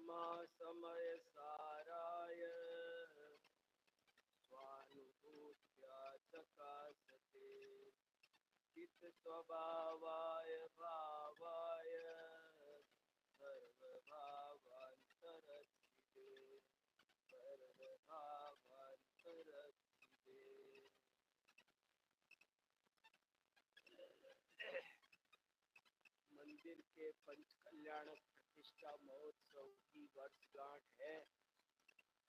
समय साराय स्वानुभूत्या चकासते चित स्वभावाय भावाय सर्वभावांतरस्थिते सर्वभावांतरस्थिते। मंदिर के पंच कल्याणक प्रतिष्ठा महोत्सव की वर्षगांठ है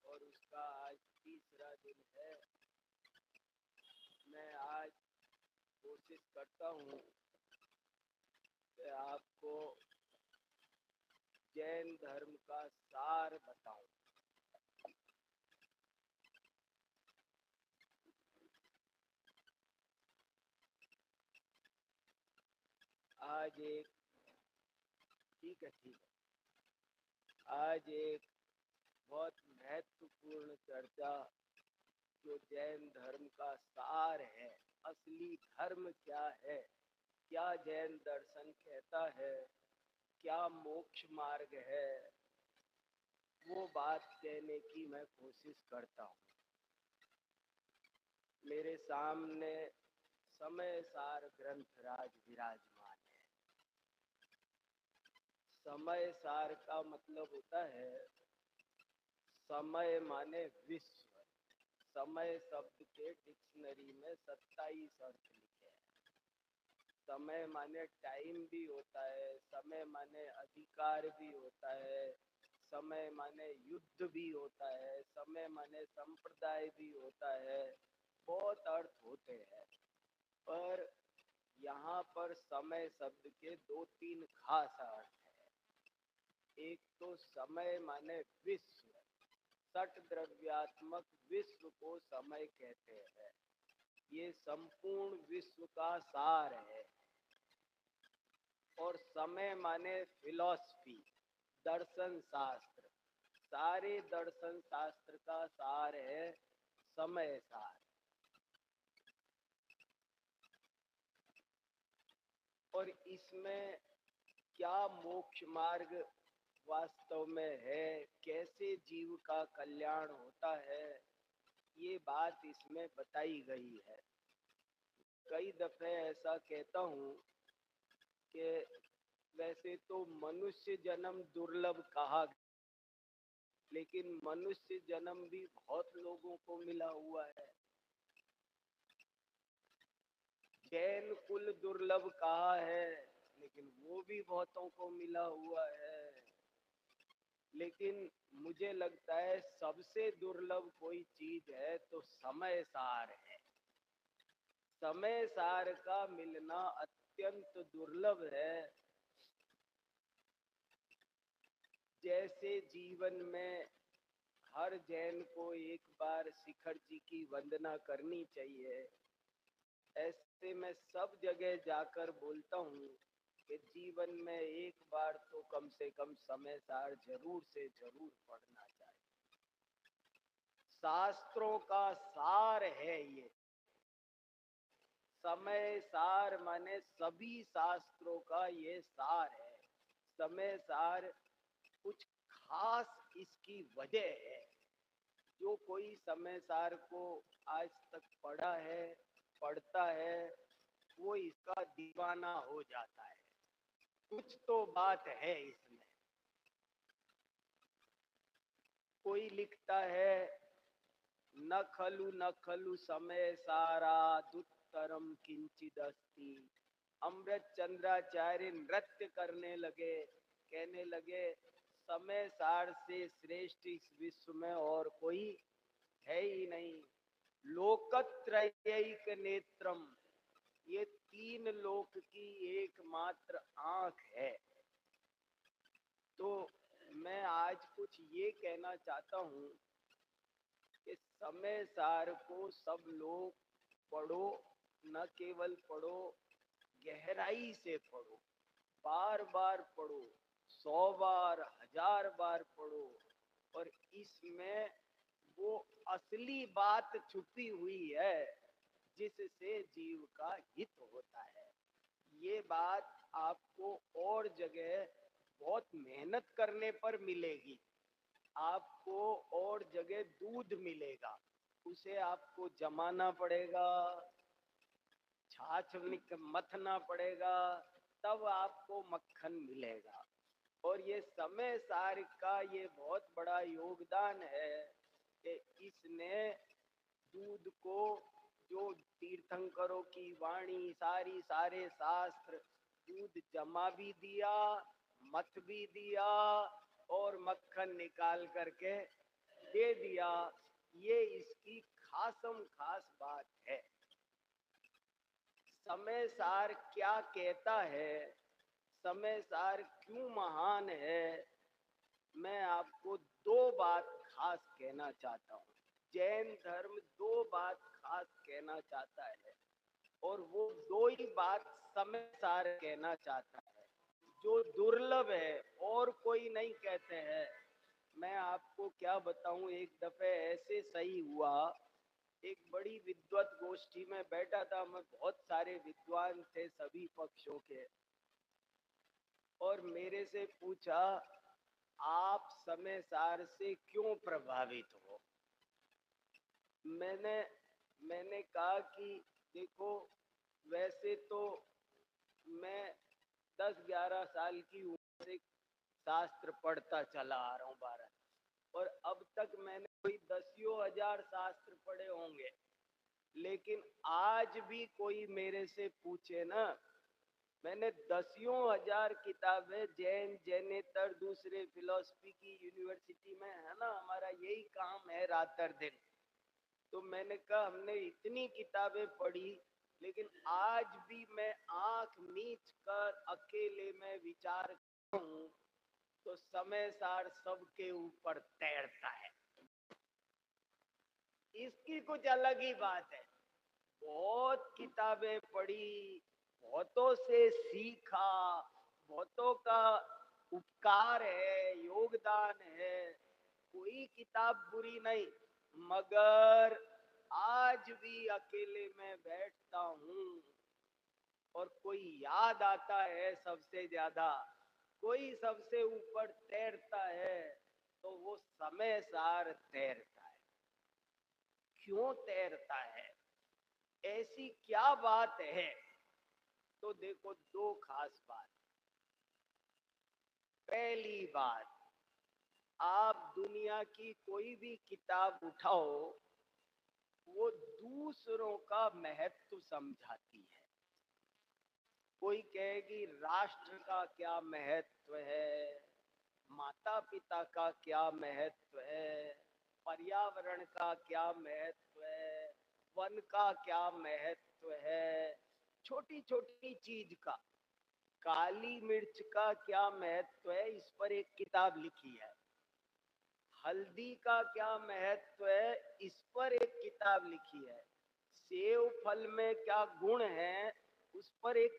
और उसका आज तीसरा दिन है। मैं आज कोशिश करता हूँ कि आपको जैन धर्म का सार बताऊं। आज एक ठीक है आज एक बहुत महत्वपूर्ण चर्चा जो जैन धर्म का सार है, असली धर्म क्या है, क्या जैन दर्शन कहता है, क्या मोक्ष मार्ग है, वो बात कहने की मैं कोशिश करता हूँ। मेरे सामने समय सार ग्रंथराज विराजमान है। समय सार का मतलब होता है समय माने विश्व। समय शब्द के डिक्शनरी में 27 अर्थ लिखे हैं। समय माने टाइम भी होता है, समय माने अधिकार भी होता है, समय माने युद्ध भी होता है, समय माने संप्रदाय भी होता है, बहुत अर्थ होते हैं। पर यहाँ पर समय शब्द के 2-3 खास अर्थ हैं। एक तो समय माने विश्व, सठ द्रव्यात्मक विश्व को समय कहते हैं। ये संपूर्ण विश्व का सार है। और समय माने फिलॉसफी, दर्शन शास्त्र। सारे दर्शन शास्त्र का सार है समय सार। और इसमें क्या मोक्ष मार्ग वास्तव में है, कैसे जीव का कल्याण होता है, ये बात इसमें बताई गई है। कई दफे ऐसा कहता हूँ कि वैसे तो मनुष्य जन्म दुर्लभ कहा, लेकिन मनुष्य जन्म भी बहुत लोगों को मिला हुआ है। जैन कुल दुर्लभ कहा है, लेकिन वो भी बहुतों को मिला हुआ है। लेकिन मुझे लगता है सबसे दुर्लभ कोई चीज है तो समय सार है। समय सार का मिलना अत्यंत दुर्लभ है। जैसे जीवन में हर जैन को एक बार शिखर जी की वंदना करनी चाहिए, ऐसे मैं सब जगह जाकर बोलता हूँ कि जीवन में एक बार तो कम से कम समय सार जरूर से जरूर पढ़ना चाहिए। शास्त्रों का सार है ये। समय सार माने सभी शास्त्रों का ये सार है। समय सार कुछ खास इसकी वजह है। जो कोई समय सार को आज तक पढ़ा है, पढ़ता है, वो इसका दीवाना हो जाता है। कुछ तो बात है इसमें। कोई लिखता है न खलु समय सारा दुत्तरम किंचिदस्ति। अमृत चंद्राचार्य नृत्य करने लगे, कहने लगे समय सार से श्रेष्ठ इस विश्व में और कोई है ही नहीं। लोकत्रयैक नेत्रम, ये 3 लोक की एकमात्र आंख है। तो मैं आज कुछ ये कहना चाहता हूँ कि समय सार को सब लोग पढ़ो, न केवल पढ़ो, गहराई से पढ़ो, बार बार पढ़ो, 100 बार 1000 बार पढ़ो। और इसमें वो असली बात छुपी हुई है जिससे जीव का हित होता है। ये बात आपको और जगह बहुत मेहनत करने पर मिलेगी। आपको और जगह दूध मिलेगा, उसे आपको जमाना पड़ेगा, छाछ मथना पड़ेगा, तब आपको मक्खन मिलेगा। और ये समय सार का ये बहुत बड़ा योगदान है कि इसने दूध को, जो तीर्थंकरों की वाणी, सारे शास्त्र, दूध जमा भी दिया, मथ भी दिया और मक्खन निकाल करके दे दिया। ये इसकी खासम खास बात है। समय सार क्या कहता है, समय सार क्यों महान है, मैं आपको दो बात खास कहना चाहता हूँ। जैन धर्म दो बात खास कहना चाहता है और वो दो ही बात समय सार कहना चाहता है, जो दुर्लभ है और कोई नहीं कहते हैं। मैं आपको क्या बताऊं, एक दफे ऐसे सही हुआ, एक बड़ी विद्वत गोष्ठी में बैठा था मैं, बहुत सारे विद्वान थे सभी पक्षों के, और मेरे से पूछा आप समय सार से क्यों प्रभावित हो। मैंने कहा कि देखो, वैसे तो मैं 10-11 साल की उम्र से शास्त्र पढ़ता चला आ रहा हूँ भारत, और अब तक मैंने कोई 10,000 शास्त्र पढ़े होंगे। लेकिन आज भी कोई मेरे से पूछे ना, मैंने 10,000 किताबें, जैनेतर, दूसरे फिलॉसफी की यूनिवर्सिटी में है ना, हमारा यही काम है रात दिन। तो मैंने कहा हमने इतनी किताबें पढ़ी, लेकिन आज भी मैं आंख मीच कर अकेले में विचार करूं तो समय सार सबके ऊपर तैरता है। इसकी कुछ अलग ही बात है। बहुत किताबें पढ़ी, बहुतों से सीखा, बहुतों का उपकार है, योगदान है, कोई किताब बुरी नहीं। मगर आज भी अकेले में बैठता हूँ और कोई याद आता है सबसे ज्यादा, कोई सबसे ऊपर तैरता है, तो वो समय सार तैरता है। क्यों तैरता है, ऐसी क्या बात है? तो देखो, दो खास बात। पहली बात, आप दुनिया की कोई भी किताब उठाओ, वो दूसरों का महत्व समझाती है। कोई कहेगी राष्ट्र का क्या महत्व है, माता पिता का क्या महत्व है, पर्यावरण का क्या महत्व है, वन का क्या महत्व है, छोटी छोटी चीज का, काली मिर्च का क्या महत्व है, इस पर एक किताब लिखी है। हल्दी का क्या महत्व है, इस पर एक किताब लिखी है। सेव फल में क्या गुण है, उस पर एक,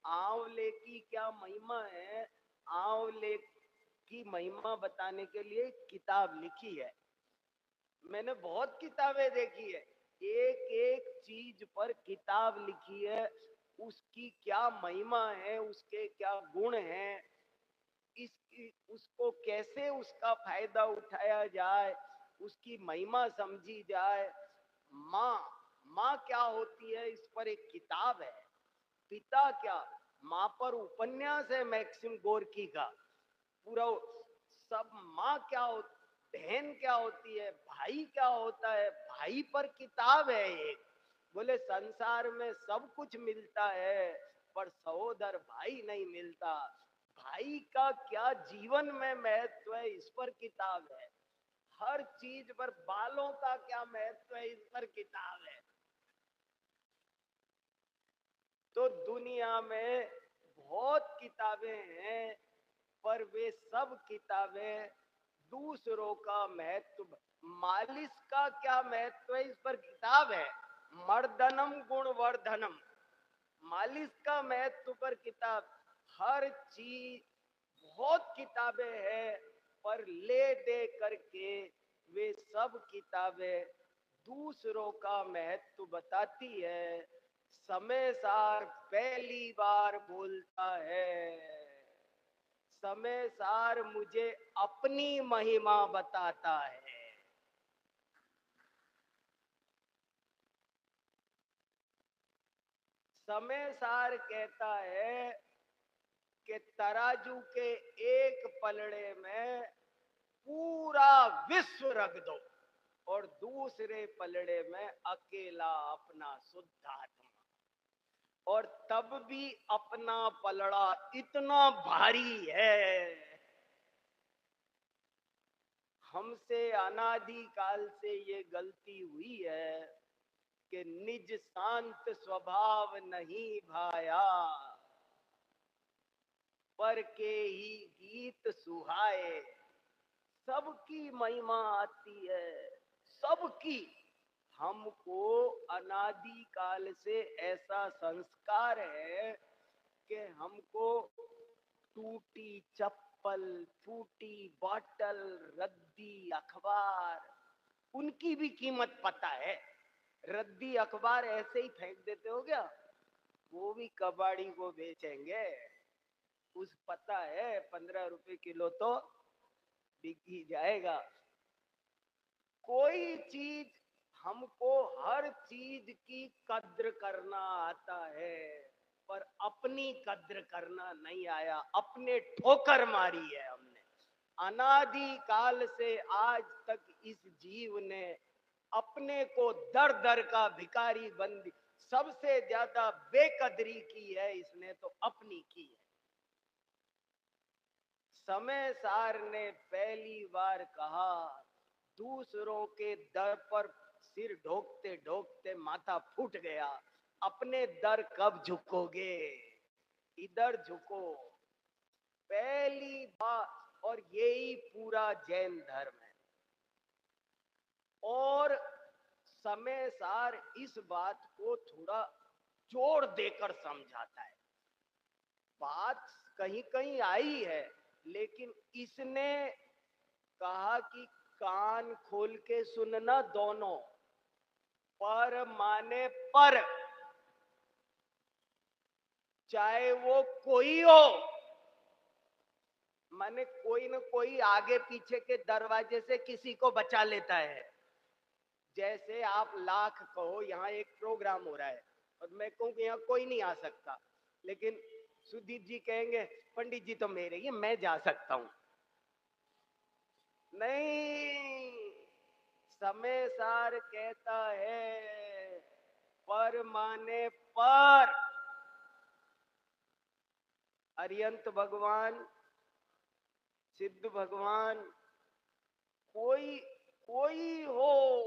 आंवले की क्या महिमा है, आंवले की महिमा बताने के लिए किताब लिखी है। मैंने बहुत किताबें देखी है, एक एक चीज पर किताब लिखी है, उसकी क्या महिमा है, उसके क्या गुण हैं, इसकी, उसको कैसे उसका फायदा उठाया जाए, उसकी महिमा समझी जाए। माँ, माँ क्या होती है, इस पर एक किताब है। पिता क्या, माँ पर उपन्यास है मैक्सिम गोर्की का पूरा सब। माँ क्या होती, बहन क्या होती है, भाई क्या होता है, भाई पर किताब है एक। बोले संसार में सब कुछ मिलता है पर सहोदर भाई नहीं मिलता। भाई का क्या जीवन में महत्व है, इस पर किताब है। हर चीज पर, बालों का क्या महत्व है, इस पर किताब है। तो दुनिया में बहुत किताबें हैं, पर वे सब किताबें दूसरों का महत्व, मालिश का क्या महत्व है, इस पर किताब है। मर्दनम गुणवर्धनम, मालिश का महत्व पर किताब। हर चीज, बहुत किताबें हैं, पर ले दे करके वे सब किताबें दूसरों का महत्व बताती है। समय सार पहली बार बोलता है, समय सार मुझे अपनी महिमा बताता है। समय सार कहता है कि तराजू के एक पलड़े में पूरा विश्व रख दो और दूसरे पलड़े में अकेला अपना शुद्ध आत्मा, और तब भी अपना पलड़ा इतना भारी है। हमसे अनादि काल से ये गलती हुई है कि निज शांत स्वभाव नहीं भाया, पर के ही गीत सुहाए। सबकी महिमा आती है, सबकी। हमको अनादि काल से ऐसा संस्कार है कि हमको टूटी चप्पल, फूटी बॉटल, रद्दी अखबार, उनकी भी कीमत पता है। रद्दी अखबार ऐसे ही फेंक देते हो क्या? वो भी कबाड़ी को बेचेंगे। उस पता है 15 रुपए किलो तो बिक ही जाएगा। कोई चीज, हमको हर चीज की कद्र करना आता है, पर अपनी कद्र करना नहीं आया। अपने ठोकर मारी है हमने। अनादि काल से आज तक इस जीव ने अपने को दर दर का भिखारी बंदी, सबसे ज्यादा बेकदरी की है इसने तो अपनी की है। समय सार ने पहली बार कहा, दूसरों के दर पर सिर ढोकते ढोकते माथा फूट गया, अपने दर कब झुकोगे? इधर झुको। पहली बार, और यही पूरा जैन धर्म है। और समय सार इस बात को थोड़ा जोर देकर समझाता है। बात कहीं कहीं आई है, लेकिन इसने कहा कि कान खोल के सुनना दोनों। पर माने पर, चाहे वो कोई हो, माने कोई न कोई आगे पीछे के दरवाजे से किसी को बचा लेता है। जैसे आप लाख कहो यहाँ एक प्रोग्राम हो रहा है और मैं कहूँ कि यहाँ कोई नहीं आ सकता, लेकिन सुदीप जी कहेंगे पंडित जी तो मेरे ही, मैं जा सकता हूं। नहीं, समय सार कहता है पर माने पर। अरियंत भगवान, सिद्ध भगवान, कोई कोई हो,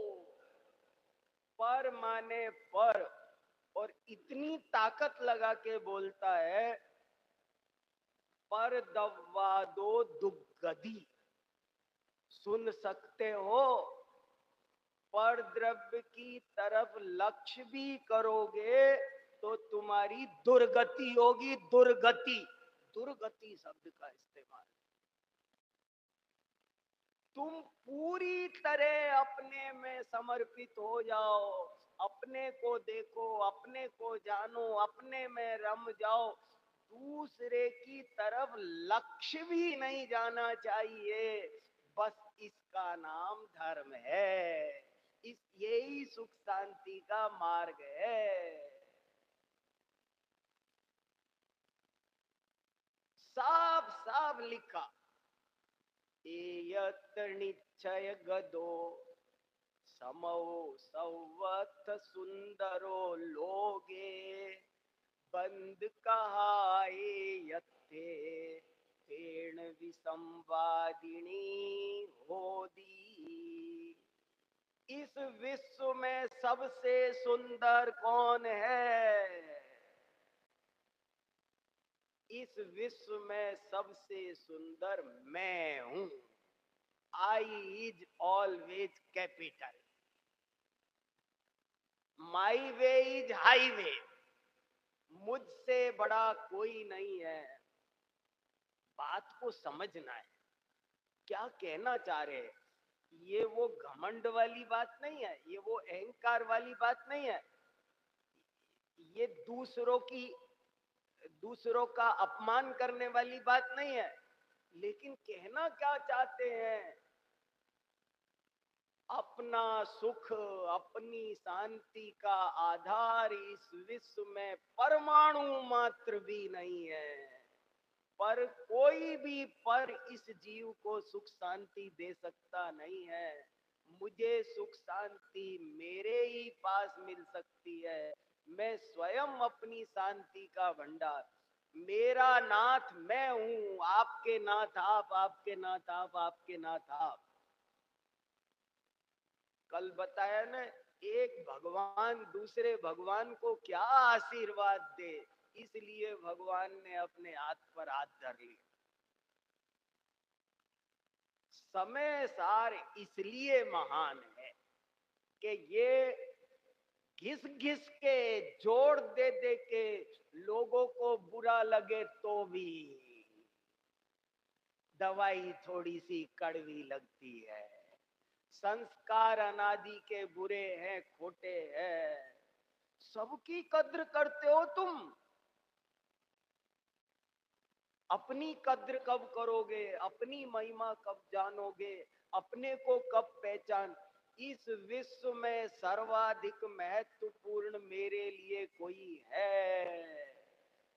पर माने पर। और इतनी ताकत लगा के बोलता है, पर दवा दो दुग्गदी। सुन सकते हो, पर द्रव्य की तरफ लक्ष्य भी करोगे तो तुम्हारी दुर्गति होगी। दुर्गति, दुर्गति शब्द का इस्तेमाल। तुम पूरी तरह अपने में समर्पित हो जाओ, अपने को देखो, अपने को जानो, अपने में रम जाओ। दूसरे की तरफ लक्ष्य भी नहीं जाना चाहिए। बस इसका नाम धर्म है। इस यही सुख शांति का मार्ग है। साफ साफ लिखा, एयत निश्चय गदो समो सौवथ सुंदरो लोगे, बंद कहाए यत्ते तेण विसंवादिनी होदी। इस विश्व में सबसे सुंदर कौन है? इस विश्व में सबसे सुंदर मैं हूं। I is always capital, my way is highway. मुझसे बड़ा कोई नहीं है। बात को समझना है, क्या कहना चाह रहे हैं। ये वो घमंड वाली बात नहीं है, ये वो अहंकार वाली बात नहीं है, ये दूसरों का अपमान करने वाली बात नहीं है। लेकिन कहना क्या चाहते हैं? अपना सुख, अपनी शांति का आधार इस विश्व में परमाणु मात्र भी नहीं है। पर कोई भी पर इस जीव को सुख शांति दे सकता नहीं है। मुझे सुख शांति मेरे ही पास मिल सकती है। मैं स्वयं अपनी शांति का भंडार। मेरा नाथ मैं हूं, आपके नाथ आप, आपके नाथ आप, आपके नाथ आप। कल बताया ना, एक भगवान दूसरे भगवान को क्या आशीर्वाद दे, इसलिए भगवान ने अपने हाथ पर हाथ धर लिया। समय सार इसलिए महान है कि ये घिस घिस के, जोड़ दे दे के लोगों को बुरा लगे तो भी दवाई थोड़ी सी कड़वी लगती है। संस्कार अनादि के बुरे हैं, खोटे हैं। सबकी कद्र करते हो तुम, अपनी कद्र कब करोगे? अपनी महिमा कब जानोगे? अपने को कब पहचान? इस विश्व में सर्वाधिक महत्वपूर्ण मेरे लिए कोई है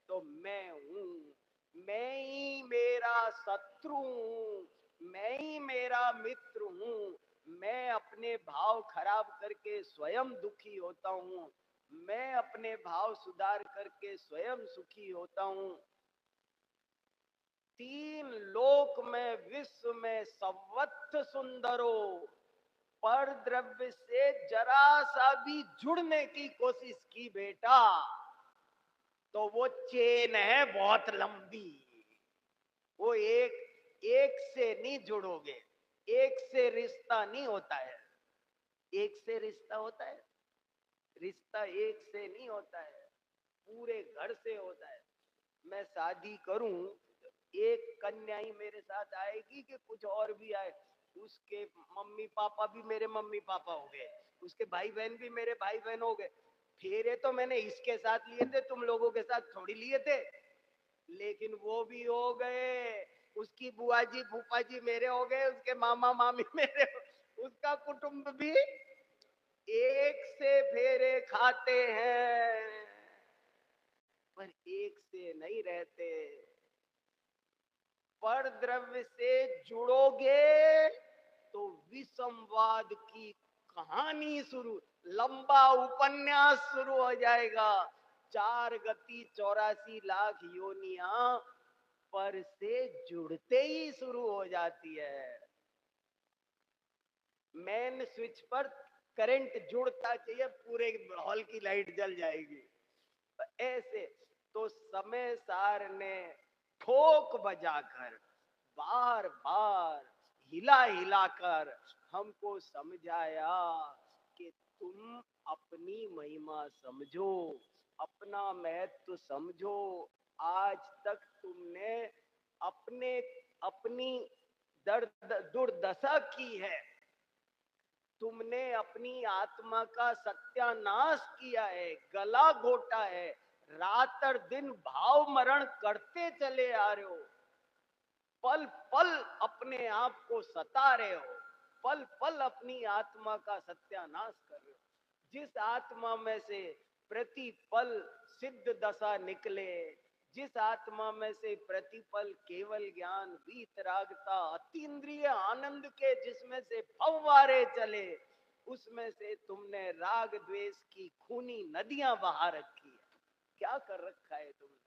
तो मैं हूं। मैं ही मेरा शत्रु हूं, मैं ही मेरा मित्र हूं। मैं अपने भाव खराब करके स्वयं दुखी होता हूं, मैं अपने भाव सुधार करके स्वयं सुखी होता हूं। तीन लोक में विश्व में सर्वत्र सुंदरो, पर द्रव्य से जरा सा भी जुड़ने की कोशिश की बेटा तो वो चेन है बहुत लंबी। वो एक से नहीं जुड़ोगे, एक से रिश्ता नहीं होता है। एक से रिश्ता होता है, रिश्ता एक से नहीं होता है, पूरे घर से होता है। मैं शादी करूं, एक कन्या ही मेरे साथ आएगी कि कुछ और भी आए? उसके मम्मी पापा भी मेरे मम्मी पापा हो गए, उसके भाई बहन भी मेरे भाई बहन हो गए। फेरे तो मैंने इसके साथ लिए थे, तुम लोगों के साथ थोड़ी लिए थे। लेकिन वो भी हो गए, उसकी बुआ जी फूफा जी मेरे हो गए, उसके मामा मामी मेरे, उसका कुटुंब भी एक से फेरे खाते हैं पर एक से नहीं रहते। पर द्रव्य से जुड़ोगे तो विसंवाद की कहानी शुरू, लंबा उपन्यास शुरू हो जाएगा। 4 गति 84 लाख योनियां पर से जुड़ते ही शुरू हो जाती है। मेन स्विच पर करंट जुड़ता चाहिए, पूरे हॉल की लाइट जल जाएगी। ऐसे तो समय सार ने ठोक बजाकर, बार बार हिला हिलाकर हमको समझाया कि तुम अपनी महिमा समझो, अपना महत्व समझो। आज तक तुमने अपने अपनी दर्द दुर्दशा की है, तुमने अपनी आत्मा का सत्यानाश किया है, गला घोटा है, रात और दिन भाव मरण करते चले आ रहे हो। पल पल अपने आप को सता रहे हो, पल पल अपनी आत्मा का सत्यानाश कर रहे हो। जिस आत्मा में से प्रतिपल सिद्ध दशा निकले, जिस आत्मा में से प्रतिपल केवल ज्ञान वीतरागता अतीन्द्रिय आनंद के जिसमें से फव्वारे चले, उसमें से तुमने राग द्वेष की खूनी नदियां बहा रखी है। क्या कर रखा है तुमने?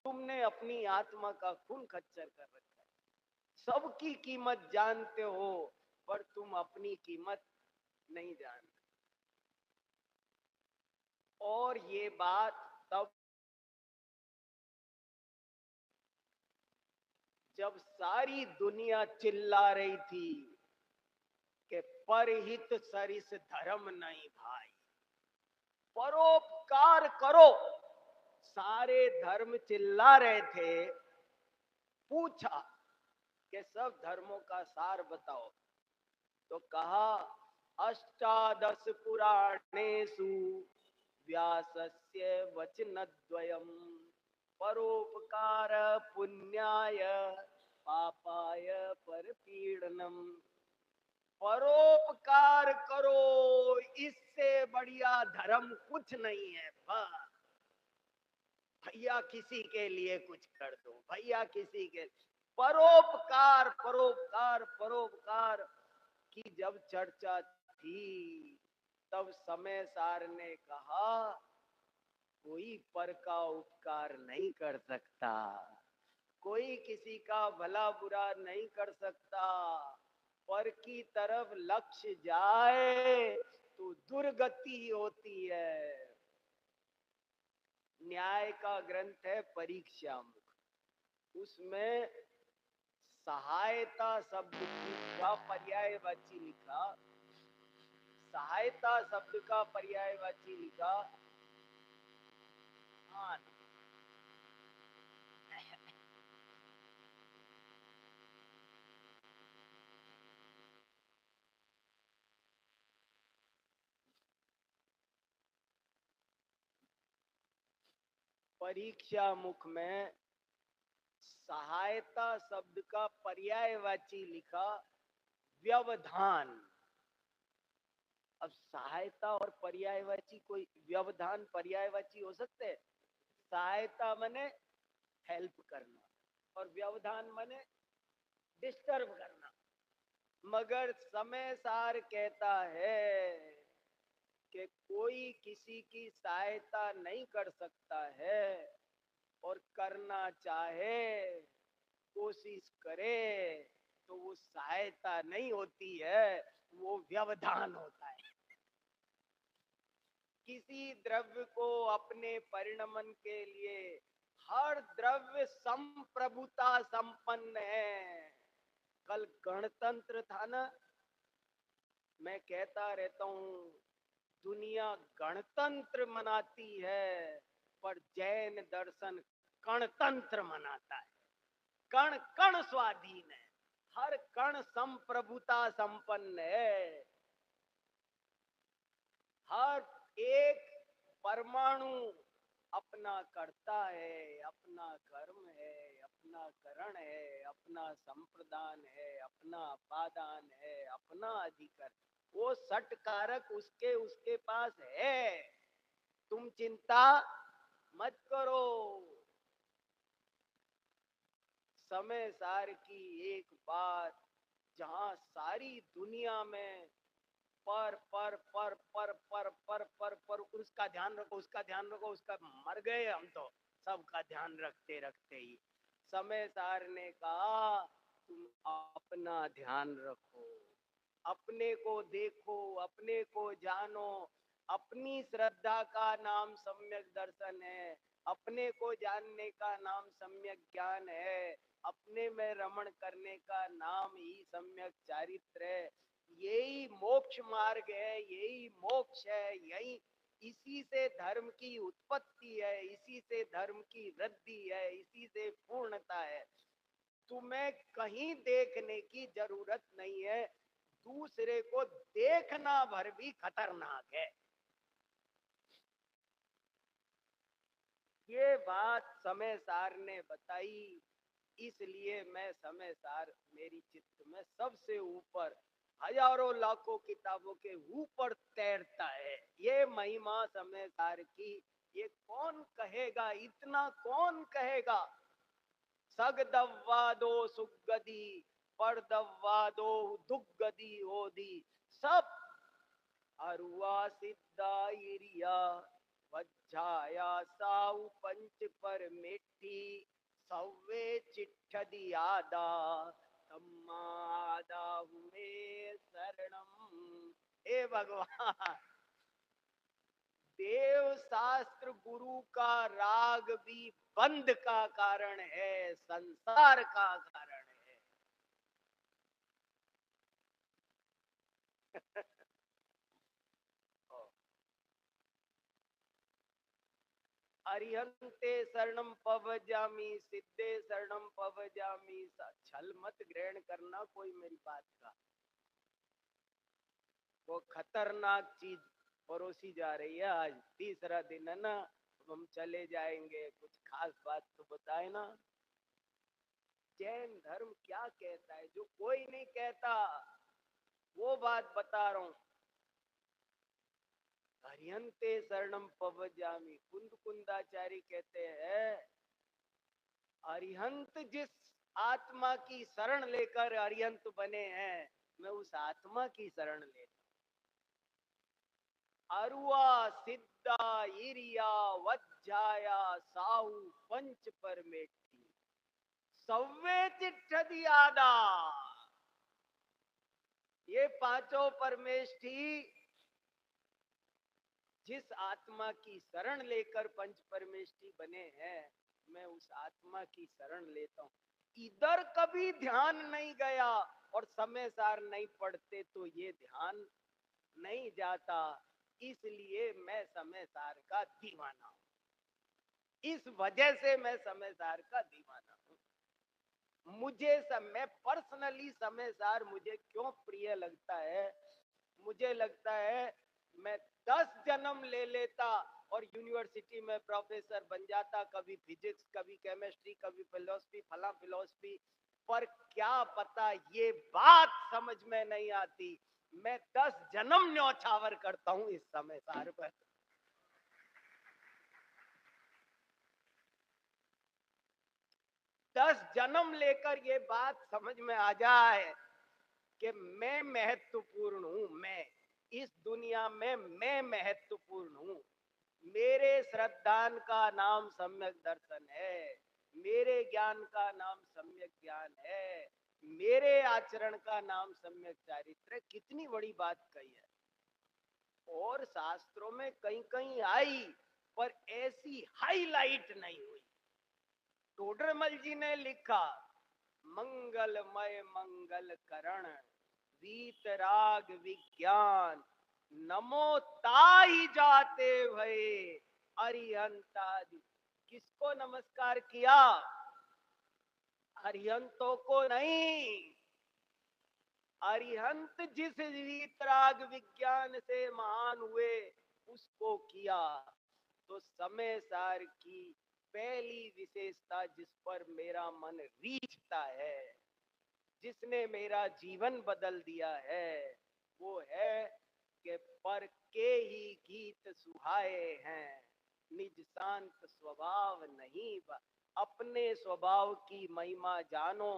तुमने अपनी आत्मा का खून खच्चर कर रखा है। सबकी कीमत जानते हो पर तुम अपनी कीमत नहीं जानते। और ये बात तब जब सारी दुनिया चिल्ला रही थी कि परहित सरिस धर्म नहीं भाई, परोपकार करो। सारे धर्म चिल्ला रहे थे। पूछा कि सब धर्मों का सार बताओ, तो कहा अष्टादश पुराणेषु व्यासस्य वचनद्वयम् परोपकार पुण्याय पापाय परपीडनम। परोपकार करो, इससे बढ़िया धर्म कुछ नहीं है। बस भैया किसी के लिए कुछ कर दो, भैया किसी के परोपकार परोपकार परोपकार की जब चर्चा थी तब समय सार ने कहा कोई पर का उपकार नहीं कर सकता, कोई किसी का भला बुरा नहीं कर सकता। पर की तरफ लक्ष्य जाए तो दुर्गति होती है। न्याय का ग्रंथ है परीक्षा मुख, उसमें सहायता शब्द का पर्यायवाची लिखा, सहायता शब्द का पर्यायवाची लिखा हाँ। परीक्षा मुख में सहायता शब्द का पर्यायवाची लिखा व्यवधान। अब सहायता और पर्यायवाची कोई व्यवधान पर्यायवाची हो सकते हैं? सहायता माने हेल्प करना और व्यवधान माने डिस्टर्ब करना। मगर समय सार कहता है कि कोई किसी की सहायता नहीं कर सकता है और करना चाहे कोशिश करे तो वो सहायता नहीं होती है, वो व्यवधान होता है। किसी द्रव्य को अपने परिणमन के लिए हर द्रव्य संप्रभुता संपन्न है। कल गणतंत्र था ना, मैं कहता रहता हूँ दुनिया गणतंत्र मनाती है पर जैन दर्शन गणतंत्र मनाता है। कण कण स्वाधीन है, हर कण संप्रभुता संपन्न है। हर एक परमाणु अपना करता है, अपना कर्म है, अपना करण है, अपना संप्रदान है, अपना अपादान है, अपना अधिकार। वो सट कारक उसके उसके पास है, तुम चिंता मत करो। समय सार की एक बात, जहां सारी दुनिया में पर पर पर पर पर पर पर पर उसका ध्यान रखो, उसका ध्यान रखो, उसका मर गए हम तो सबका ध्यान रखते रखते ही। समय सार ने कहा तुम अपना ध्यान रखो, अपने को देखो, अपने को जानो। अपनी श्रद्धा का नाम सम्यक दर्शन है, अपने को जानने का नाम सम्यक ज्ञान है, अपने में रमण करने का नाम ही सम्यक चारित्र है। यही मोक्ष मार्ग है, यही मोक्ष है, यही इसी से धर्म की उत्पत्ति है, इसी से धर्म की वृद्धि है, इसी से पूर्णता है। तुम्हें कहीं देखने की जरूरत नहीं है, दूसरे को देखना भर भी खतरनाक है। ये बात समय सार ने बताई, इसलिए मैं समय सार मेरी चित्त में सबसे ऊपर, हजारों लाखों किताबों के ऊपर तैरता है। ये महिमा समय सार की, ये कौन कहेगा, इतना कौन कहेगा। सगदव्वादो सुगदी परदव्वादो दुगदी होदी, सब अरुआ सिद्धा इरिया वज्जाया साउ पंच पर मिट्टी सव्वे चिट्ठ दियादा तम्मादा हुए शरणम। हे भगवान, देव शास्त्र गुरु का राग भी बंध का कारण है, संसार का कारण है। अरिहंते शरणम पवजामी सिद्धे शरणम पवजामी। छल मत ग्रहण करना कोई मेरी बात का, वो खतरनाक चीज परोसी जा रही है। आज तीसरा दिन है ना, हम चले जाएंगे, कुछ खास बात तो बताए ना। जैन धर्म क्या कहता है जो कोई नहीं कहता, वो बात बता रहा हूं। हरियंते शरणम पवजामी, कुंद कुंदाचारी कहते हैं अरिहंत जिस आत्मा की शरण लेकर अरिहंत बने हैं, मैं उस आत्मा की शरण लेता। अरुआ सिद्धा इरिया वज्जाया साहु पंच परमेठी सव्वे चिट्ठदियादा। ये पांचों परमेष्ठी जिस आत्मा की शरण लेकर पंच परमेष्ठी बने हैं, मैं उस आत्मा की शरण लेता हूं। इधर कभी ध्यान नहीं गया और समय सार नहीं पढ़ते तो ये ध्यान नहीं जाता, इसलिए मैं समय सार का दीवाना हूं। इस वजह से मैं समय सार का दीवाना हूं। मुझे मैं पर्सनली समय सार मुझे क्यों प्रिय लगता है, मुझे लगता है मैं 10 जन्म ले लेता और यूनिवर्सिटी में प्रोफेसर बन जाता, कभी फिजिक्स, कभी केमिस्ट्री, कभी फिलोसफी, फला फिलोसफी, पर क्या पता ये बात समझ में नहीं आती। मैं 10 जन्म न्यौछावर करता हूं इस समय सार पर। 10 जन्म लेकर ये बात समझ में आ जाए कि मैं महत्वपूर्ण हूं, मैं इस दुनिया में मैं महत्वपूर्ण हूं। मेरे श्रद्धान का नाम सम्यक दर्शन है, मेरे ज्ञान का नाम सम्यक ज्ञान है, मेरे आचरण का नाम सम्यक चारित्र। कितनी बड़ी बात कही है, और शास्त्रों में कहीं कहीं आई पर ऐसी हाईलाइट नहीं हुई। टोडरमल जी ने लिखा मंगलमय मंगल करण वीतराग विज्ञान नमो ताई जाते भये अरिहंतादि। किसको नमस्कार किया? अरिहंतों को नहीं। अरिहंत जिस वीतराग विज्ञान से महान हुए उसको किया। तो समय सार की पहली विशेषता जिस पर मेरा मन रीझता है, जिसने मेरा जीवन बदल दिया है, वो है कि पर के ही गीत सुहाए हैं निज शांत स्वभाव नहीं। अपने स्वभाव की महिमा जानो,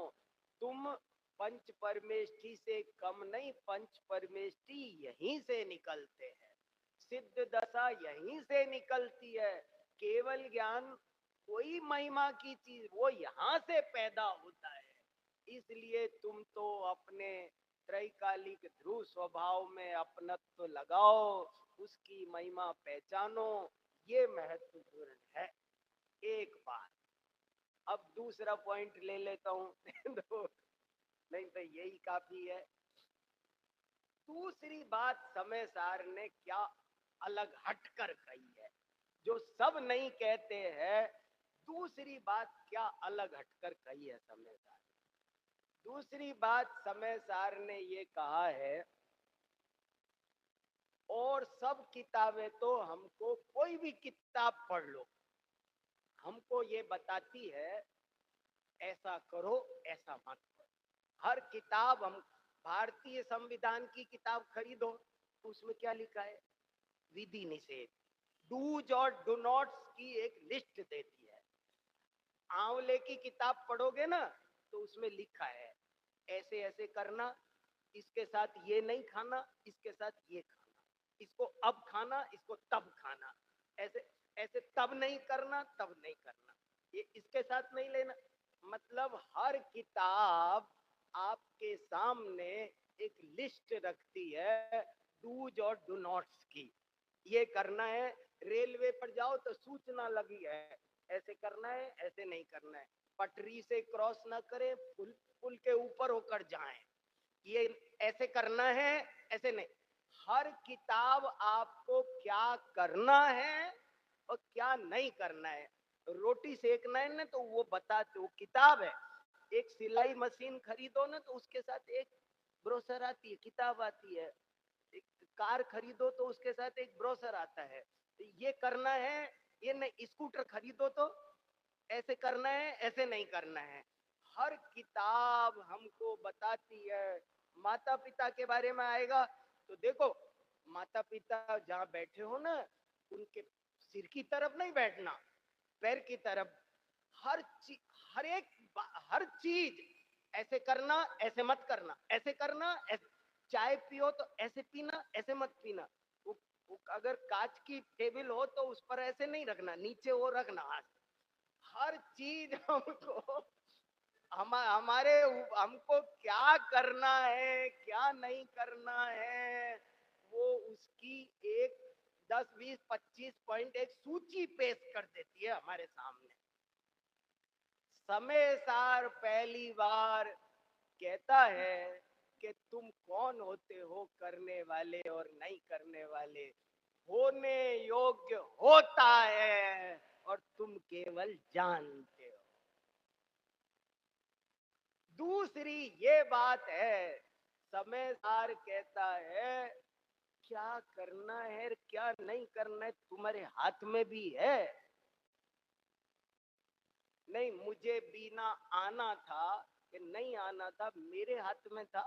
तुम पंच परमेष्ठी से कम नहीं, पंच परमेष्ठी यहीं से निकलते हैं, सिद्ध दशा यहीं से निकलती है। केवल ज्ञान कोई महिमा की चीज, वो यहाँ से पैदा होता है। इसलिए तुम तो अपने त्रैकालिक ध्रुव स्वभाव में अपनत्व लगाओ, उसकी महिमा पहचानो, ये महत्वपूर्ण है। एक बात, अब दूसरा पॉइंट ले लेता हूं नहीं तो यही काफी है। दूसरी बात समय सार ने क्या अलग हटकर कही है, जो सब नहीं कहते हैं। दूसरी बात क्या अलग हटकर कही है समय सार। दूसरी बात समय सार ने ये कहा है, और सब किताबें तो हमको, कोई भी किताब पढ़ लो, हमको ये बताती है ऐसा करो ऐसा मत करो। हर किताब, हम भारतीय संविधान की किताब खरीदो, उसमें क्या लिखा है? विधि निषेध, डूज और डू नॉट्स की एक लिस्ट देती है। आंवले की किताब पढ़ोगे ना तो उसमें लिखा है ऐसे ऐसे करना, इसके साथ ये नहीं खाना, इसके साथ ये खाना, इसको अब खाना, इसको तब खाना, ऐसे ऐसे तब नहीं करना, तब नहीं करना, ये इसके साथ नहीं लेना। मतलब हर किताब आपके सामने एक लिस्ट रखती है डूज और डू नॉट्स की। ये करना है, रेलवे पर जाओ तो सूचना लगी है ऐसे करना है, ऐसे नहीं करना है, पटरी से क्रॉस ना करें, पुल के ऊपर होकर जाएं, ये ऐसे करना है, ऐसे नहीं। हर किताब आपको क्या करना है और क्या नहीं करना है। रोटी सेकना है ना तो वो बताते, वो किताब है। एक सिलाई मशीन खरीदो ना तो उसके साथ एक ब्रोशर आती है, किताब आती है। एक कार खरीदो तो उसके साथ एक ब्रोशर आता है, तो ये करना है, ये नहीं। स्कूटर खरीदो तो ऐसे करना है, ऐसे नहीं करना है। हर किताब हमको बताती है। माता पिता के बारे में आएगा तो देखो, माता पिता जहाँ बैठे हो ना, उनके सिर की तरफ नहीं बैठना, पैर की तरफ। हर चीज, हर चीज ऐसे करना, ऐसे मत करना, ऐसे करना, ऐसे। चाय पियो तो ऐसे पीना, ऐसे मत पीना। वो अगर कांच की टेबल हो तो उस पर ऐसे नहीं रखना, नीचे वो रखना हाथ। हर चीज हमको, हमारे हमको क्या करना है, क्या नहीं करना है, वो उसकी एक 10, 20, 25 पॉइंट एक सूची पेश कर देती है हमारे सामने। समय सार पहली बार कहता है कि तुम कौन होते हो करने वाले और नहीं करने वाले। होने योग्य होता है और तुम केवल जानते हो। दूसरी ये बात है, समय सार कहता है क्या करना है क्या नहीं करना है तुम्हारे हाथ में भी है। नहीं, मुझे बीना आना था कि नहीं आना था, मेरे हाथ में था।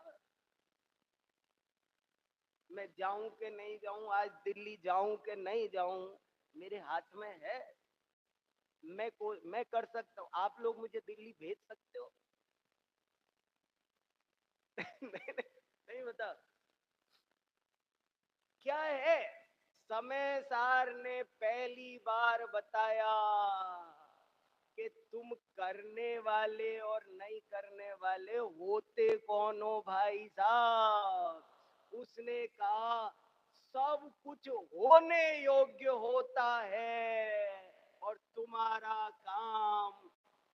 मैं जाऊं कि नहीं जाऊं, आज दिल्ली जाऊं कि नहीं जाऊं, मेरे हाथ में है। मैं कर सकता हूं, आप लोग मुझे दिल्ली भेज सकते हो। नहीं, नहीं, नहीं बता क्या है। समय सार ने पहली बार बताया कि तुम करने वाले और नहीं करने वाले होते कौन हो भाई साहब। उसने कहा सब कुछ होने योग्य होता है और तुम्हारा काम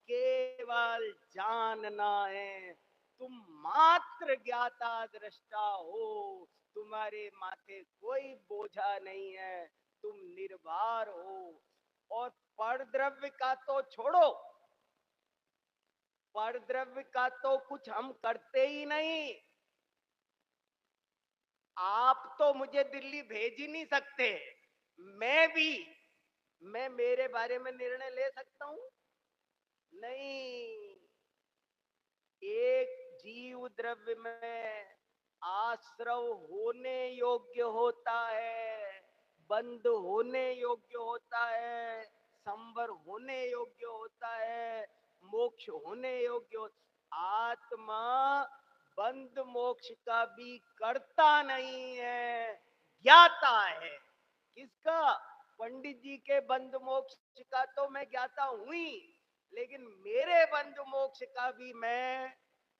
केवल जानना है। तुम मात्र ज्ञाता दृष्टा हो, तुम्हारे माथे कोई बोझा नहीं है, तुम निर्भर हो। और परद्रव्य का तो छोड़ो, परद्रव्य का तो कुछ हम करते ही नहीं। आप तो मुझे दिल्ली भेज ही नहीं सकते। मैं मेरे बारे में निर्णय ले सकता हूं? नहीं। एक जीव द्रव्य में आश्रव होने योग्य होता है, बंद होने योग्य होता है, संवर होने योग्य होता है, मोक्ष होने योग्य आत्मा बंद मोक्ष का भी करता नहीं है, ज्ञाता है। किसका? पंडित जी के बंद मोक्ष का तो मैं ज्ञाता हूं ही, लेकिन मेरे बंद मोक्ष का भी मैं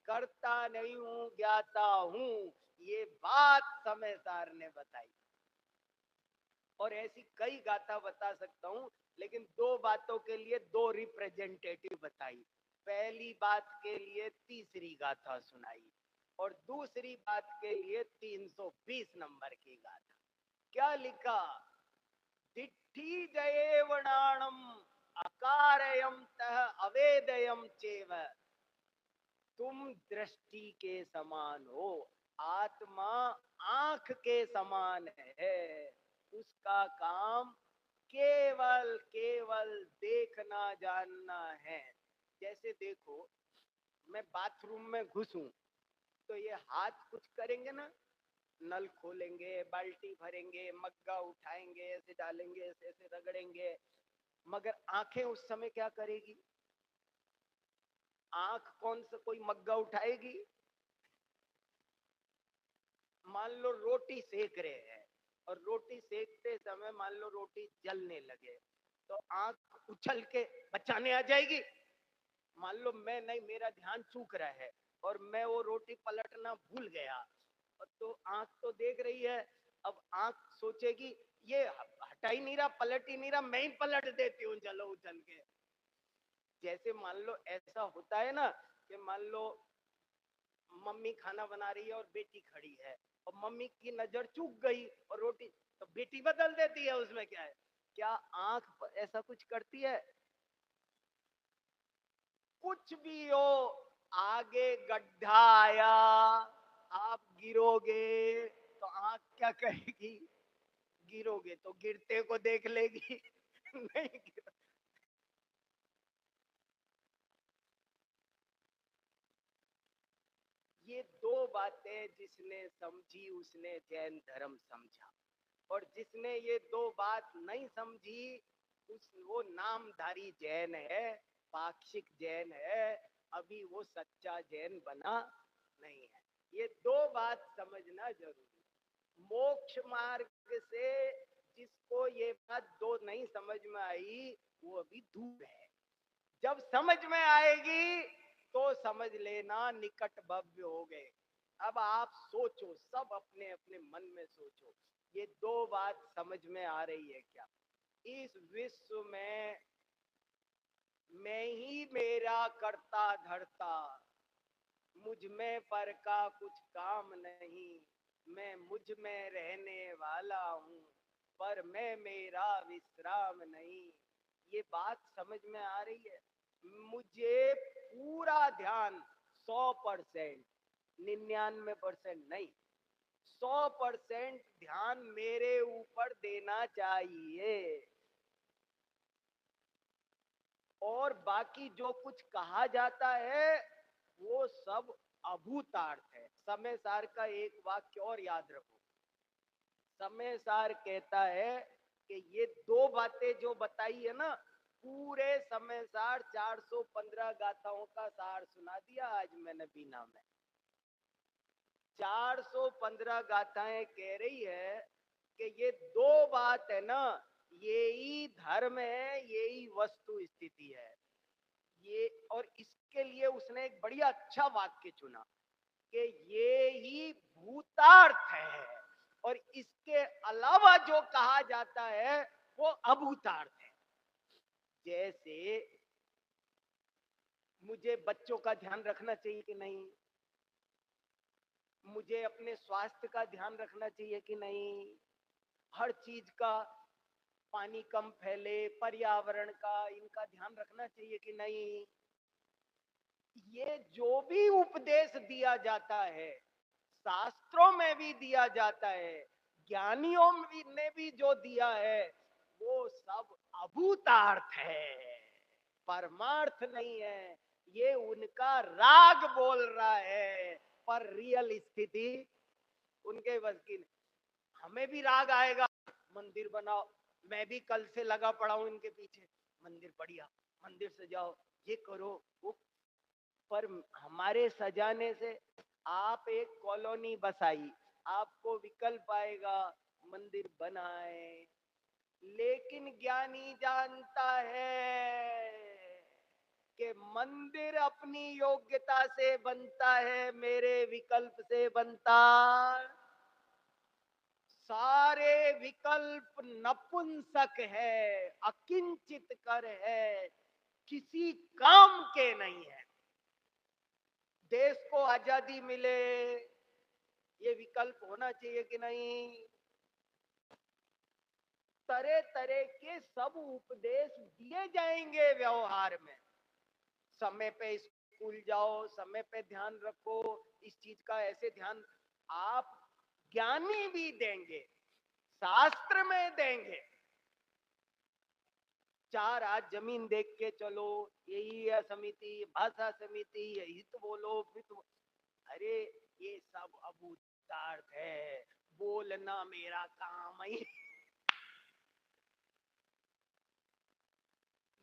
करता नहीं हूं, ज्ञाता हूं। ये बात समय सार ने बताई। और ऐसी कई गाथा बता सकता हूं, लेकिन दो बातों के लिए दो रिप्रेजेंटेटिव बताई। पहली बात के लिए तीसरी गाथा सुनाई और दूसरी बात के लिए 320 नंबर की गाथा। क्या लिखा? दिट्ठी जयेवणाणम अकारयम तह अवेदयम चेव। तुम दृष्टि के समान हो, आत्मा आंख के समान है। उसका काम केवल केवल देखना जानना है। जैसे देखो, मैं बाथरूम में घुसूं तो ये हाथ कुछ करेंगे ना, नल खोलेंगे, बाल्टी भरेंगे, मग्गा उठाएंगे, ऐसे डालेंगे, ऐसे ऐसे रगड़ेंगे। मगर आंखें उस समय क्या करेगी? आंख कौन सा कोई मग्गा उठाएगी? मान लो रोटी सेक रहे हैं और रोटी सेकते समय मान लो रोटी जलने लगे, तो आंख उछल के बचाने आ जाएगी? मान लो मैं नहीं, मेरा ध्यान चूक रहा है और मैं वो रोटी पलटना भूल गया, तो आंख तो देख रही है। अब आंख सोचेगी ये हटा ही नहीं रहा, पलट ही नहीं रहा, मैं ही पलट देती हूँ चलो उछल के। जैसे मान लो ऐसा होता है ना कि मान लो मम्मी खाना बना रही है और बेटी खड़ी है और मम्मी की नजर चूक गई और रोटी, तो बेटी बदल देती है, उसमें क्या है? क्या आंख ऐसा कुछ करती है? कुछ भी हो, आगे गड्ढा आया, आप गिरोगे तो आंख क्या कहेगी? गिरोगे तो गिरते को देख लेगी। नहीं गिरो। ये दो बातें जिसने समझी उसने जैन धर्म समझा, और जिसने ये दो बात नहीं समझी वो नामधारी जैन है, पाक्षिक जैन है, अभी वो सच्चा जैन बना नहीं है। ये दो बात समझना जरूरी। मोक्ष मार्ग से जिसको ये बात दो नहीं समझ में आई वो अभी दूर है। जब समझ में आएगी तो समझ लेना निकट भव्य हो गए। अब आप सोचो, सब अपने अपने मन में सोचो, ये दो बात समझ में आ रही है क्या? इस विश्व में मैं ही मेरा करता धरता, मुझ में पर का कुछ काम नहीं, मैं मुझ में रहने वाला हूँ, पर मैं मेरा विश्राम नहीं। ये बात समझ में आ रही है? मुझे पूरा ध्यान 100%, 99% नहीं, 100% ध्यान मेरे ऊपर देना चाहिए। और बाकी जो कुछ कहा जाता है वो सब अभूतार्थ है। समय सार का एक वाक्य और याद रखो। समय सार कहता है कि ये दो बातें जो बताई है ना, पूरे समय सार 415 गाथाओं का सार सुना दिया आज मैंने बीना में। 415 गाथाएं कह रही है कि ये दो बात है ना, यही धर्म है, यही वस्तु स्थिति है ये। और इसके लिए उसने एक बढ़िया अच्छा वाक्य चुना कि ये ही भूतार्थ है, और इसके अलावा जो कहा जाता है वो अभूतार्थ है। जैसे मुझे बच्चों का ध्यान रखना चाहिए कि नहीं, मुझे अपने स्वास्थ्य का ध्यान रखना चाहिए कि नहीं, हर चीज का, पानी कम फैले, पर्यावरण का, इनका ध्यान रखना चाहिए कि नहीं। ये जो भी उपदेश दिया जाता है, शास्त्रों में भी दिया जाता है, ज्ञानियों ने भी जो दिया है, वो सब अभूतार्थ है, परमार्थ नहीं है। ये उनका राग बोल रहा है, पर रियल स्थिति उनके बस की नहीं। हमें भी राग आएगा, मंदिर बनाओ, मैं भी कल से लगा पड़ा हूं इनके पीछे, मंदिर बढ़िया, मंदिर सजाओ, ये करो वो। पर हमारे सजाने से आप एक कॉलोनी बसाई, आपको विकल्प आएगा मंदिर बनाए, लेकिन ज्ञानी जानता है कि मंदिर अपनी योग्यता से बनता है, मेरे विकल्प से बनता। सारे विकल्प नपुंसक है, अकिंचित कर है, किसी काम के नहीं है। देश को आजादी मिले, ये विकल्प होना चाहिए कि नहीं? तरह तरह के सब उपदेश दिए जाएंगे व्यवहार में। समय पे स्कूल जाओ, समय पे ध्यान रखो, इस चीज का ऐसे ध्यान आप ज्ञानी भी देंगे, शास्त्र में देंगे। 4 आज जमीन देख के चलो, यही है समिति, भाषा समिति, यही तो बोलो, फिर तो अरे ये सब अभूतार्थ है, बोलना मेरा काम है।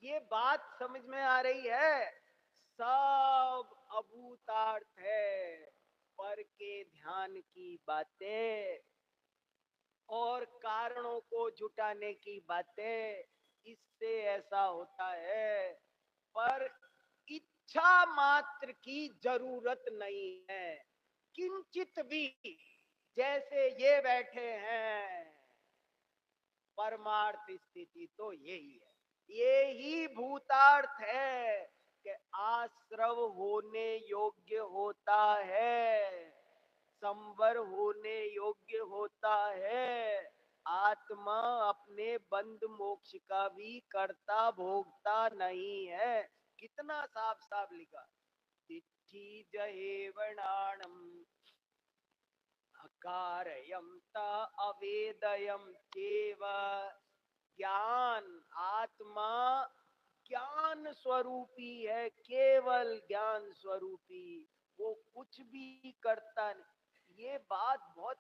ये बात समझ में आ रही है? सब अभूतार्थ है, पर के ध्यान की बातें और कारणों को जुटाने की बातें, इससे ऐसा होता है। पर इच्छा मात्र की जरूरत नहीं है, किंचित भी। जैसे ये बैठे हैं, परमार्थ स्थिति तो यही है, ये ही भूतार्थ है कि आश्रव होने योग्य होता है, संवर होने योग्य होता है। आत्मा अपने बंद मोक्ष का भी कर्ता भोगता नहीं है। कितना साफ साफ लिखा, तिथि जहेवणाणम अकारयम ता अवेदयम केव। ज्ञान, आत्मा ज्ञान स्वरूपी है, केवल ज्ञान स्वरूपी। वो कुछ भी करता नहीं। ये बात बहुत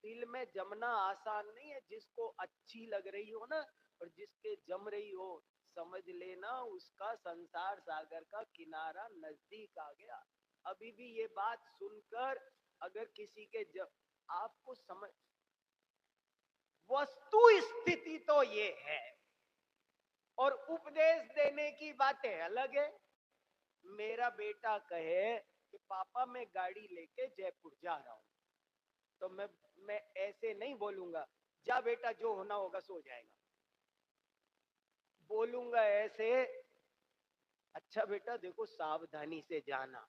दिल में जमना आसान नहीं है। जिसको अच्छी लग रही हो ना और जिसके जम रही हो, समझ लेना उसका संसार सागर का किनारा नजदीक आ गया। अभी भी ये बात सुनकर अगर किसी के आपको समझ, वस्तु स्थिति तो ये है और उपदेश देने की बातें अलग है। मेरा बेटा कहे कि पापा मैं गाड़ी लेके जयपुर जा रहा हूं, तो मैं ऐसे नहीं बोलूंगा जा बेटा जो होना होगा सो जाएगा। बोलूंगा ऐसे, अच्छा बेटा देखो सावधानी से जाना,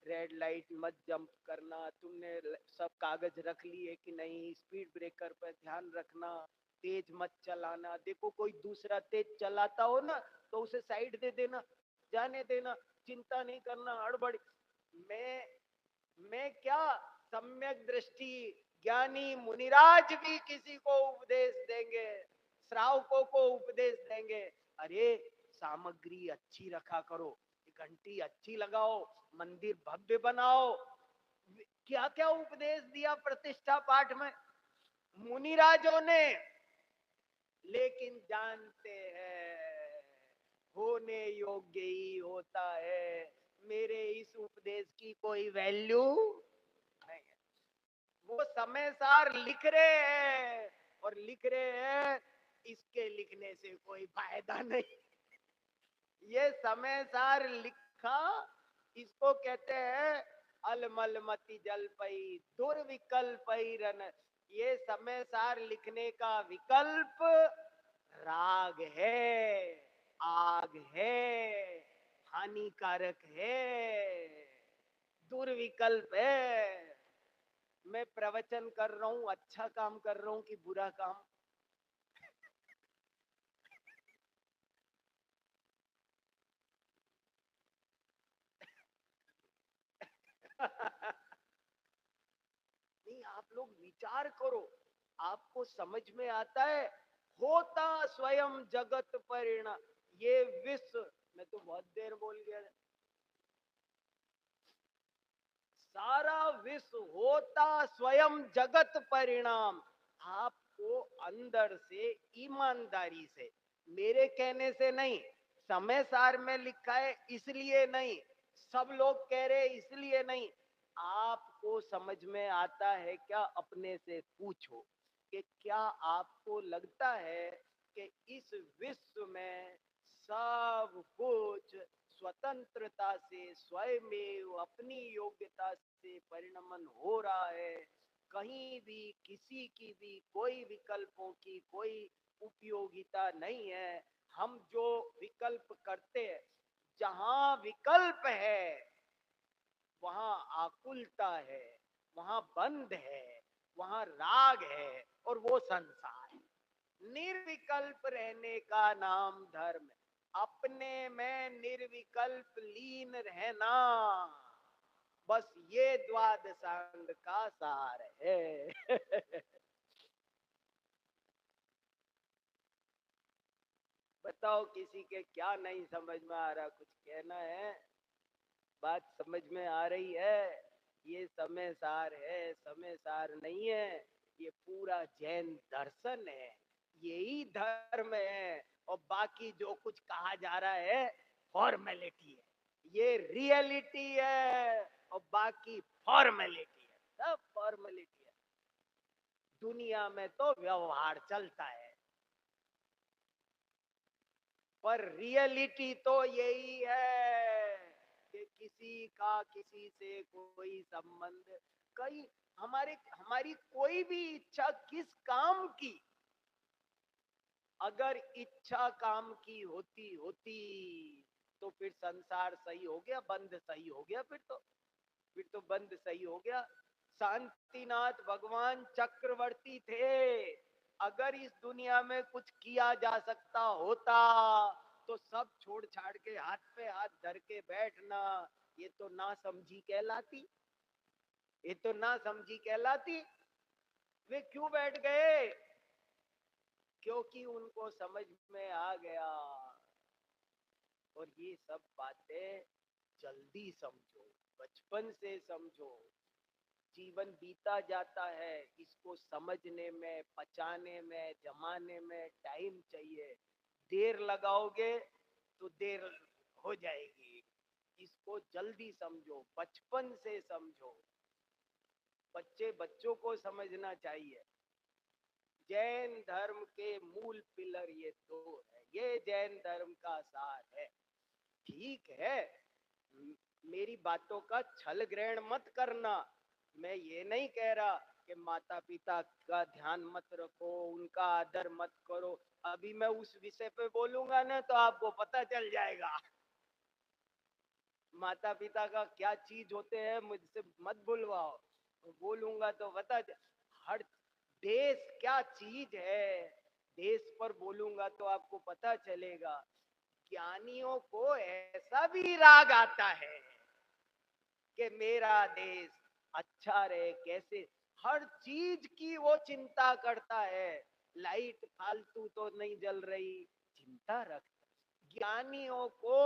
रेड लाइट मत जंप करना, तुमने सब कागज रख लिए कि नहीं, स्पीड ब्रेकर पर ध्यान रखना, तेज मत चलाना, देखो कोई दूसरा तेज चलाता हो ना तो उसे साइड दे देना, जाने देना, चिंता नहीं करना, हड़बड़। मैं क्या, सम्यक दृष्टि ज्ञानी मुनिराज भी किसी को उपदेश देंगे, श्रावकों को उपदेश देंगे, अरे सामग्री अच्छी रखा करो, घंटी अच्छी लगाओ, मंदिर भव्य बनाओ। क्या क्या उपदेश दिया प्रतिष्ठा पाठ में मुनिराजों ने। लेकिन जानते हैं होने योग्य ही होता है। मेरे इस उपदेश की कोई वैल्यू नहीं है। वो समय सार लिख रहे हैं और लिख रहे हैं, इसके लिखने से कोई फायदा नहीं। ये समय सार लिखा, इसको कहते हैं अलमल मति जल पई दुर्विकल्प रन। ये समय सार लिखने का विकल्प राग है, आग है, हानिकारक है, दुर्विकल्प है। मैं प्रवचन कर रहा हूं, अच्छा काम कर रहा हूं कि बुरा काम? नहीं, आप लोग विचार करो, आपको समझ में आता है। होता स्वयं जगत परिणाम, ये विश्व, मैं तो बहुत देर बोल गया, सारा विश्व होता स्वयं जगत परिणाम। आपको अंदर से ईमानदारी से, मेरे कहने से नहीं, समय सार में लिखा है इसलिए नहीं, सब लोग कह रहे इसलिए नहीं, आपको समझ में आता है क्या? अपने से पूछो कि क्या आपको लगता है कि इस विश्व में सब कुछ स्वतंत्रता से स्वयं अपनी योग्यता से परिणमन हो रहा है? कहीं भी किसी की भी कोई विकल्पों की कोई उपयोगिता नहीं है। हम जो विकल्प करते हैं, जहां विकल्प है वहां आकुलता है, वहां बंध है, वहां राग है और वो संसार है। निर्विकल्प रहने का नाम धर्म है, अपने में निर्विकल्प लीन रहना, बस ये द्वादशांग का सार है। बताओ किसी के क्या नहीं समझ में आ रहा? कुछ कहना है? बात समझ में आ रही है? ये समय सार है, समय सार नहीं है, ये पूरा जैन दर्शन है, यही धर्म है। और बाकी जो कुछ कहा जा रहा है फॉर्मेलिटी है, ये रियलिटी है और बाकी फॉर्मेलिटी है, सब फॉर्मेलिटी है। दुनिया में तो व्यवहार चलता है, पर रियलिटी तो यही है कि किसी का किसी से कोई संबंध, कई हमारे हमारी कोई भी इच्छा किस काम की, अगर इच्छा काम की होती होती तो फिर संसार सही हो गया, बंद सही हो गया, फिर तो बंद सही हो गया। शांतिनाथ भगवान चक्रवर्ती थे, अगर इस दुनिया में कुछ किया जा सकता होता तो सब छोड़ छाड़ के हाथ पे हाथ धर के बैठना, ये तो ना समझी कहलाती, ये तो ना समझी कहलाती। वे क्यों बैठ गए? क्योंकि उनको समझ में आ गया। और ये सब बातें जल्दी समझो, बचपन से समझो। जीवन बीता जाता है, इसको समझने में, पचाने में, जमाने में टाइम चाहिए। देर लगाओगे तो देर हो जाएगी। इसको जल्दी समझो, बचपन से समझो। बच्चों को समझना चाहिए। जैन धर्म के मूल पिलर ये दो है, ये जैन धर्म का सार है। ठीक है, मेरी बातों का छल ग्रहण मत करना। मैं ये नहीं कह रहा कि माता पिता का ध्यान मत रखो, उनका आदर मत करो। अभी मैं उस विषय पे बोलूंगा ना तो आपको पता चल जाएगा। माता पिता का क्या चीज होते हैं मुझसे मत बुलवाओ, बोलूंगा तो पता हर देश क्या चीज है, देश पर बोलूंगा तो आपको पता चलेगा। ज्ञानियों को ऐसा भी राग आता है कि मेरा देश अच्छा रहे, कैसे हर चीज की वो चिंता करता है। लाइट फालतू तो नहीं जल रही, चिंता रखता। ज्ञानियों को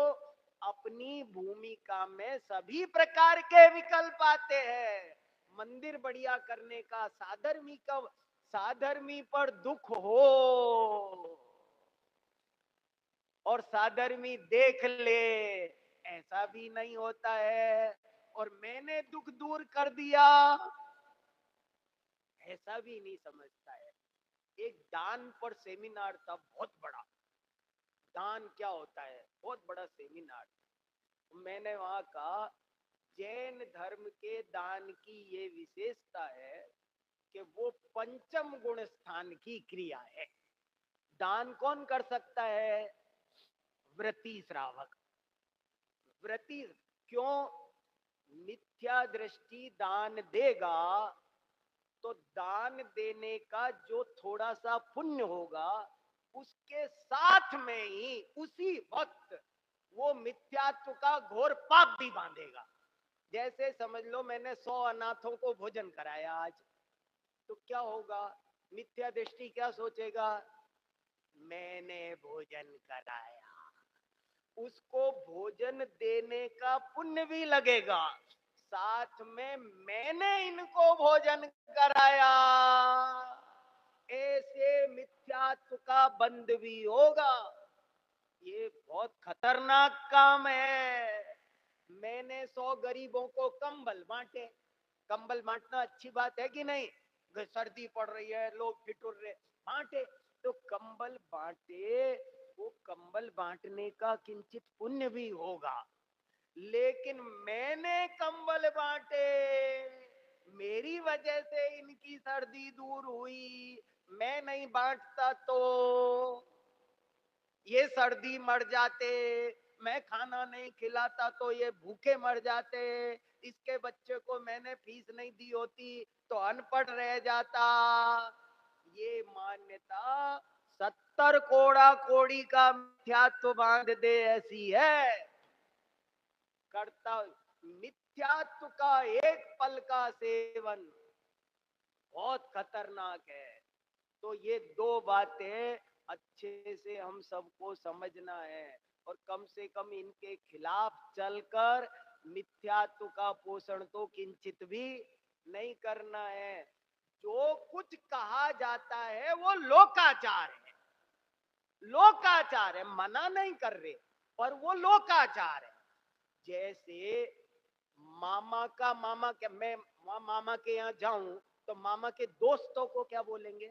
अपनी भूमिका में सभी प्रकार के विकल्प आते हैं। मंदिर बढ़िया करने का, साधर्मी पर दुख हो और साधर्मी देख ले, ऐसा भी नहीं होता है। और मैंने दुख दूर कर दिया, ऐसा भी नहीं समझता है। एक दान पर सेमिनार था बहुत बड़ा। दान क्या होता है, बहुत बड़ा सेमिनार। मैंने वहां कहा जैन धर्म के दान की ये विशेषता है कि वो पंचम गुण स्थान की क्रिया है। दान कौन कर सकता है? व्रती श्रावक। व्रती क्यों? मिथ्या दृष्टि दान देगा तो दान देने का जो थोड़ा सा पुण्य होगा उसके साथ में ही उसी वक्त वो मिथ्यात्व का घोर पाप भी बांधेगा। जैसे समझ लो मैंने 100 अनाथों को भोजन कराया आज, तो क्या होगा? मिथ्या दृष्टि क्या सोचेगा? मैंने भोजन कराया, उसको भोजन देने का पुण्य भी लगेगा, साथ में मैंने इनको भोजन कराया, ऐसे मिथ्यात्व का बंध भी होगा। ये बहुत खतरनाक काम है। मैंने 100 गरीबों को कंबल बांटे। कंबल बांटना अच्छी बात है कि नहीं? सर्दी पड़ रही है, लोग ठिठुर रहे, बांटे। तो कंबल बांटे, वो कंबल बांटने का किंचित पुण्य भी होगा। लेकिन मैंने कंबल बांटे, मेरी वजह से इनकी सर्दी दूर हुई, मैं नहीं बांटता तो ये सर्दी मर जाते, मैं खाना नहीं खिलाता तो ये भूखे मर जाते, इसके बच्चे को मैंने फीस नहीं दी होती तो अनपढ़ रह जाता। ये मान्यता 70 कोड़ा कोड़ी का मिथ्यात्व बांध दे ऐसी है। करता मिथ्यात्व का एक पल का सेवन बहुत खतरनाक है। तो ये दो बातें अच्छे से हम सबको समझना है और कम से कम इनके खिलाफ चलकर मिथ्यात्व का पोषण तो किंचित भी नहीं करना है। जो कुछ कहा जाता है वो लोकाचार है, लोकाचार है, मना नहीं कर रहे, पर वो लोकाचार है। जैसे मामा के मैं मामा के यहाँ जाऊं तो मामा के दोस्तों को क्या बोलेंगे?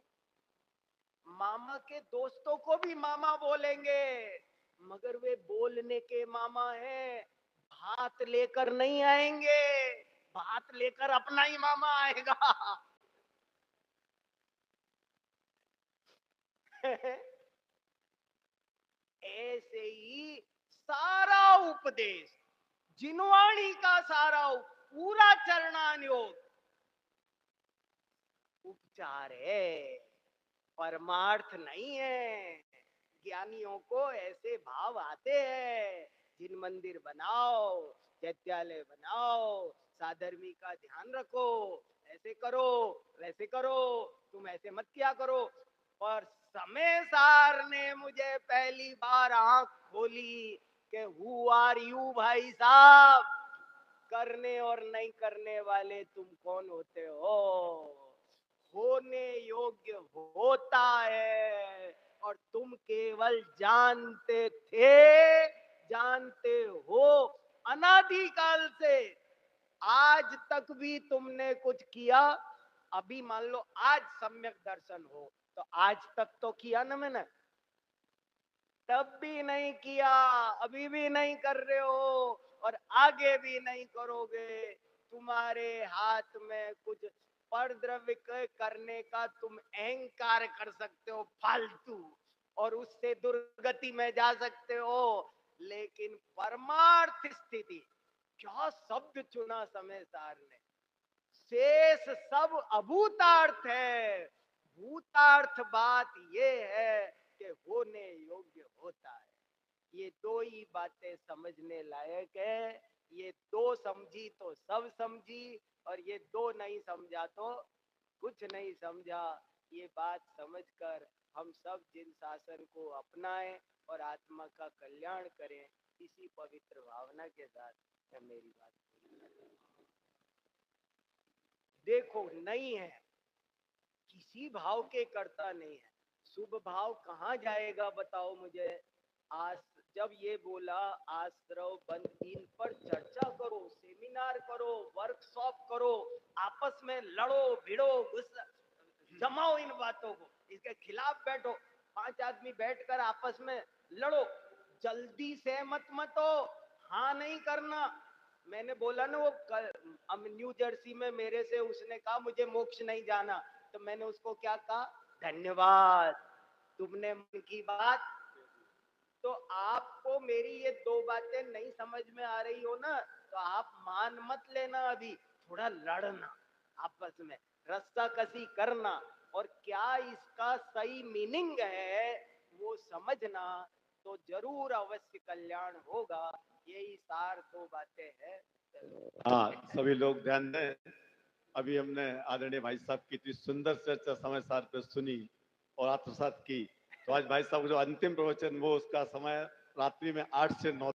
मामा के दोस्तों को भी मामा बोलेंगे, मगर वे बोलने के मामा हैं, भात लेकर नहीं आएंगे। भात लेकर अपना ही मामा आएगा। ऐसे ही सारा उपदेश, जिनवाणी का सारा पूरा चरणान योग उपचार है, परमार्थ नहीं है। ज्ञानियों को ऐसे भाव आते हैं, जिन मंदिर बनाओ, चैत्यालय बनाओ, साधर्मी का ध्यान रखो, ऐसे करो वैसे करो, तुम ऐसे मत किया करो। पर समय सार ने मुझे पहली बार आंख खोली कि हु आर यू भाई साहब, करने और नहीं करने वाले तुम कौन होते हो? होने योग्य होता है और तुम केवल जानते थे, जानते हो अनादिकाल से। आज तक भी तुमने कुछ किया? अभी मान लो आज सम्यक दर्शन हो, तो आज तक तो किया ना मैंने, तब भी नहीं किया, अभी भी नहीं कर रहे हो और आगे भी नहीं करोगे। तुम्हारे हाथ में कुछ परद्रव्य करने का तुम अहंकार कर सकते हो फालतू, और उससे दुर्गति में जा सकते हो, लेकिन परमार्थ स्थिति, क्या शब्द चुना समय सार ने, शेष सब अभूतार्थ है। भूतार्थ बात ये है कि होने योग्य होता है। ये दो ही बातें समझने लायक है। ये दो समझी तो सब समझी, और ये दो नहीं समझा तो कुछ नहीं समझा। ये बात समझकर हम सब जिन शासन को अपनाएं और आत्मा का कल्याण करें, इसी पवित्र भावना के साथ मैं मेरी बात पूरी करता हूं। देखो, नहीं है, किसी भाव के करता नहीं है। शुभ भाव कहाँ जाएगा बताओ मुझे? आज जब ये बोला आश्रव बंद, इन पर चर्चा करो, सेमिनार करो, वर्कशॉप करो, आपस में लड़ो भिड़ो, जमाओ इन बातों को, इसके खिलाफ बैठो, 5 आदमी बैठकर आपस में लड़ो, जल्दी से मत हो, हाँ नहीं करना। मैंने बोला ना, वो न्यू जर्सी में मेरे से उसने कहा मुझे मोक्ष नहीं जाना, तो मैंने उसको क्या कहा? धन्यवाद, तुमने मन की बात। तो आपको मेरी ये दो बातें नहीं समझ में आ रही हो ना, तो आप मान मत लेना, अभी थोड़ा लड़ना आपस में, रस्सा कसी करना, और क्या इसका सही मीनिंग है वो समझना, तो जरूर अवश्य कल्याण होगा। यही सार दो बातें हैं। हाँ, सभी लोग ध्यान दें। अभी हमने आदरणीय भाई साहब की इतनी सुंदर चर्चा समय सार पे सुनी और आत्मसात की। तो आज भाई साहब जो अंतिम प्रवचन, वो उसका समय रात्रि में 8 से 9